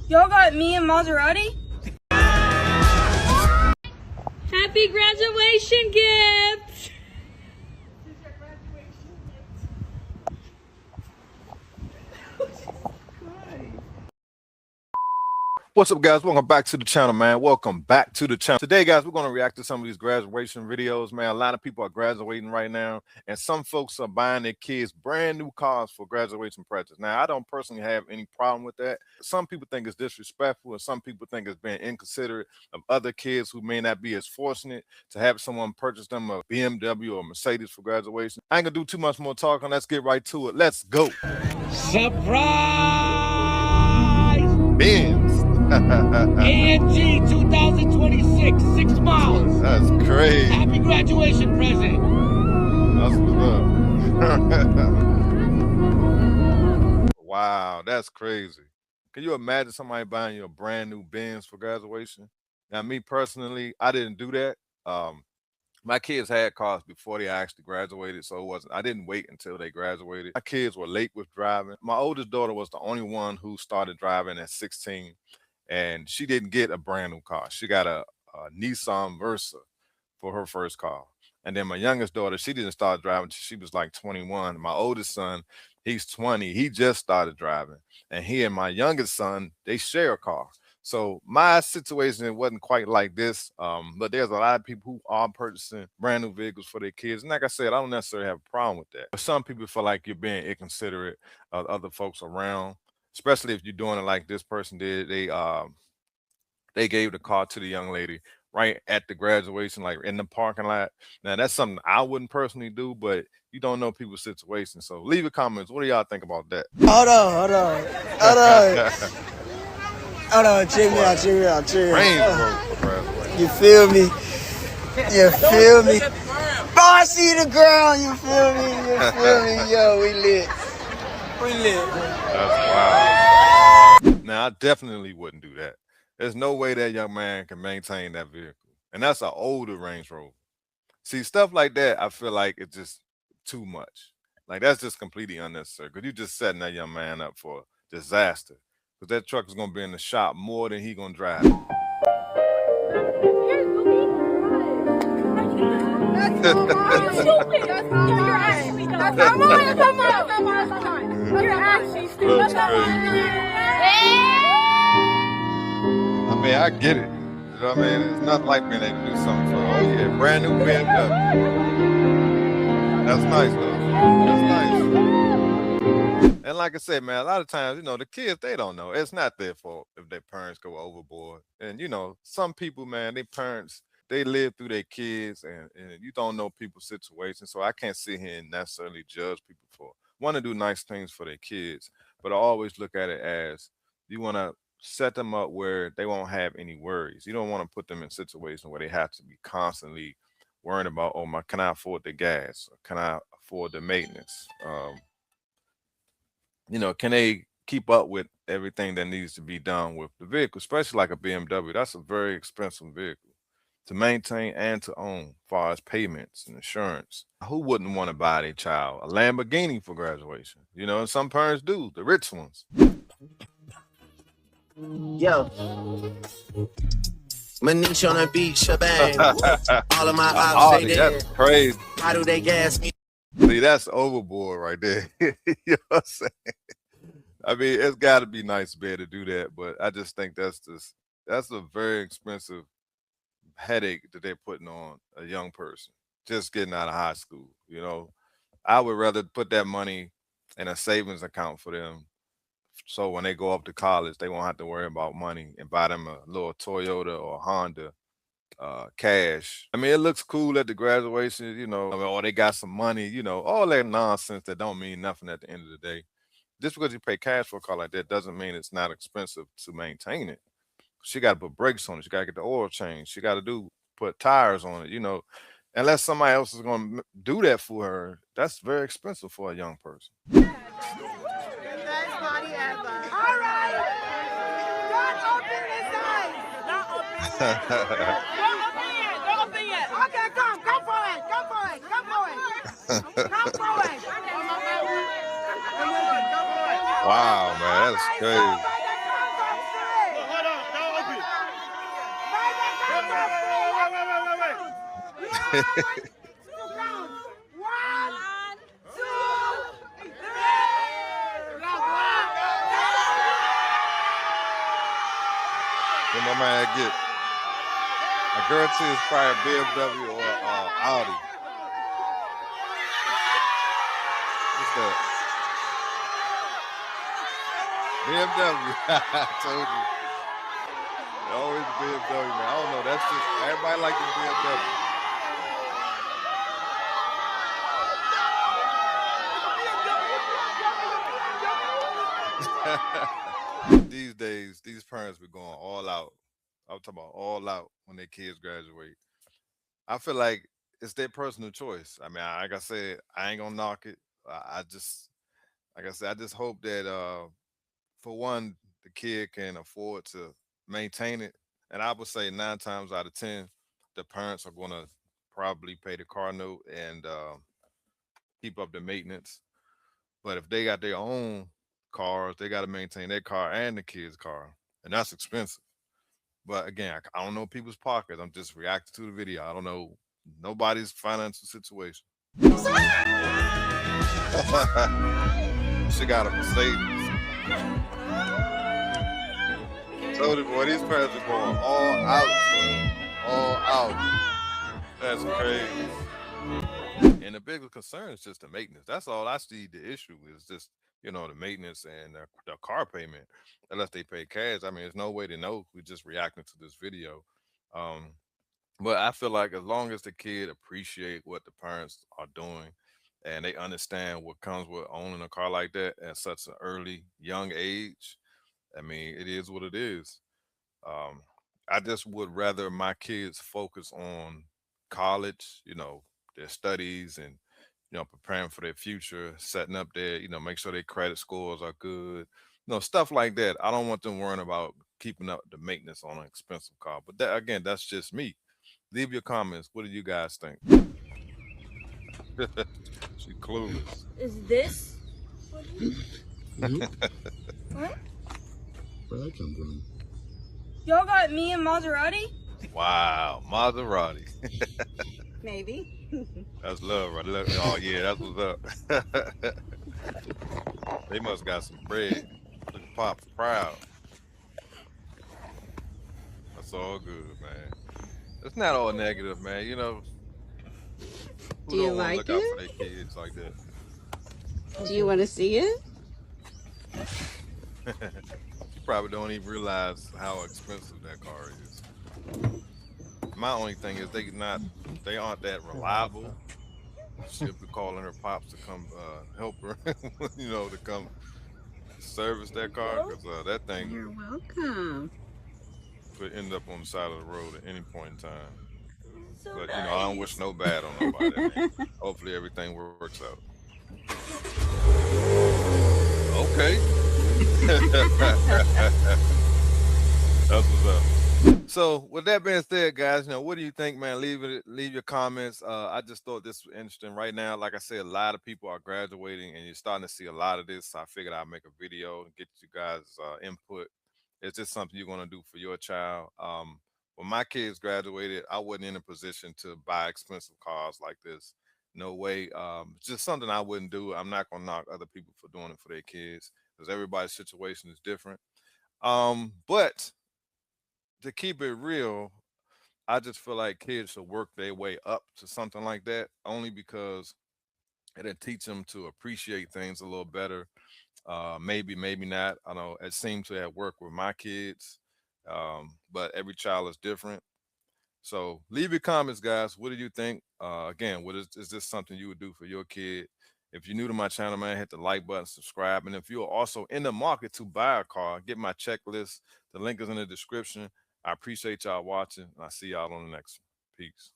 Y'all got me and Maserati? Happy graduation gift! What's up, guys? Welcome back to the channel, man. Welcome back to the channel. Today, guys, we're going to react to some of these graduation videos, man. A lot of people are graduating right now, and some folks are buying their kids brand new cars for graduation presents. Now, I don't personally have any problem with that. Some people think it's disrespectful, and some people think it's being inconsiderate of other kids who may not be as fortunate to have someone purchase them a BMW or Mercedes for graduation. I ain't gonna do too much more talking. Let's get right to it. Let's go. Surprise! Benz. AMG 2026, 6 miles. That's crazy. Happy graduation present. That's what's up. Wow, that's crazy. Can you imagine somebody buying you a brand new Benz for graduation? Now, me personally, I didn't do that. My kids had cars before they actually graduated, so I didn't wait until they graduated. My kids were late with driving. My oldest daughter was the only one who started driving at 16. And she didn't get a brand new car. She got a Nissan Versa for her first car. And then my youngest daughter, she didn't start driving until she was like 21. My oldest son, he's 20. He just started driving. And he and my youngest son, they share a car. So my situation, it wasn't quite like this. But there's a lot of people who are purchasing brand new vehicles for their kids. And like I said, I don't necessarily have a problem with that. But some people feel like you're being inconsiderate of other folks around, especially if you're doing it like this person did. They gave the car to the young lady right at the graduation, like in the parking lot. Now, that's something I wouldn't personally do, but you don't know people's situations. So leave your comments. What do y'all think about that? Hold on. Check me out. Range Rover for graduation. You feel me? Bro, I see the girl. You feel me? Yo, we lit. That's wild. Now, I definitely wouldn't do that. There's no way that young man can maintain that vehicle. And that's an older Range Rover. See, stuff like that, I feel like it's just too much. Like, that's just completely unnecessary, because you're just setting that young man up for disaster. Because that truck is going to be in the shop more than he going to drive. I mean, I get it. You know what I mean? It's not like being able to do something for, oh yeah, brand new BMW. That's nice, though. That's nice. And like I said, man, a lot of times, the kids, they don't know. It's not their fault if their parents go overboard. And, some people, man, their parents, they live through their kids, and you don't know people's situations. So I can't sit here and necessarily judge people for want to do nice things for their kids. But I always look at it as you want to set them up where they won't have any worries. You don't want to put them in situations where they have to be constantly worrying about, oh, can I afford the gas? Or can I afford the maintenance? Can they keep up with everything that needs to be done with the vehicle, especially like a BMW? That's a very expensive vehicle to maintain and to own, as far as payments and insurance. Who wouldn't want to buy their child a Lamborghini for graduation? And some parents do, the rich ones. Yo. Manish on the beach, shebang. All of my ops say that's crazy. Why do they gas me? See, that's overboard right there. You know what I'm saying? I mean, it's got to be nice to be able to do that, but I just think that's a very expensive headache that they're putting on a young person just getting out of high school. I would rather put that money in a savings account for them, so when they go up to college, they won't have to worry about money, and buy them a little Toyota or Honda cash. I mean, it looks cool at the graduation, or they got some money, all that nonsense that don't mean nothing at the end of the day. Just because you pay cash for a car like that doesn't mean it's not expensive to maintain it. She got to put brakes on it. She got to get the oil changed. She got to put tires on it, Unless somebody else is going to do that for her, that's very expensive for a young person. All right. Don't open this eyes. Don't open yet. Okay, come for it. Wow, man, that's crazy. Then my man get, I guarantee it's probably a BMW or Audi. What's that? BMW. I told you. Always BMW, man. I don't know. That's just, everybody like the BMW. These days, these parents be going all out. I'm talking about all out when their kids graduate. I feel like it's their personal choice. I mean, like I said, I ain't gonna knock it. I just, like I said, I just hope that for one, the kid can afford to maintain it. And I would say 9 times out of 10, the parents are gonna probably pay the car note and keep up the maintenance. But if they got their own cars, they got to maintain their car and the kid's car, and that's expensive. But again, I don't know people's pockets. I'm just reacting to the video. I don't know nobody's financial situation. She got a Mercedes. Told you, boy, these parents are going all out, son. All out. That's crazy. And the biggest concern is just the maintenance. That's all I see. The issue is just, the maintenance and the car payment. Unless they pay cash, I mean, there's no way to know. We're just reacting to this video. Um, but I feel like as long as the kid appreciate what the parents are doing and they understand what comes with owning a car like that at such an early, young age, I mean, it is what it is. Um, I just would rather my kids focus on college, their studies and, preparing for their future, setting up their, make sure their credit scores are good, stuff like that. I don't want them worrying about keeping up the maintenance on an expensive car. But that, again, that's just me. Leave your comments. What do you guys think? She clueless. Is this? Nope. What? Where'd that come from? Y'all got me and Maserati? Wow, Maserati. Maybe. That's love, right? Oh yeah, that's what's up. They must got some bread. Look, Pop's proud. That's all good, man. It's not all negative, man. Who Do you don't wanna like look out it? for their kids like that? Do you want to see it? You probably don't even realize how expensive that car is. My only thing is they aren't that reliable. She'll be calling her pops to come help her, to come service that car because that thing You're welcome. could end up on the side of the road at any point in time. So But nice. I don't wish no bad on nobody. I mean, hopefully everything works out. Okay. That's what's up. So with that being said, guys, what do you think, man? Leave your comments. I just thought this was interesting right now. Like I said, a lot of people are graduating and you're starting to see a lot of this. So I figured I'd make a video and get you guys input. It's just something you're gonna do for your child. When my kids graduated, I wasn't in a position to buy expensive cars like this. No way. It's just something I wouldn't do. I'm not gonna knock other people for doing it for their kids because everybody's situation is different. But to keep it real, I just feel like kids should work their way up to something like that only because it'll teach them to appreciate things a little better. Maybe not. I know it seemed to have worked with my kids, but every child is different. So leave your comments, guys. What do you think? Again, is this something you would do for your kid? If you're new to my channel, man, hit the like button, subscribe. And if you're also in the market to buy a car, get my checklist. The link is in the description. I appreciate y'all watching, and I see y'all on the next one. Peace.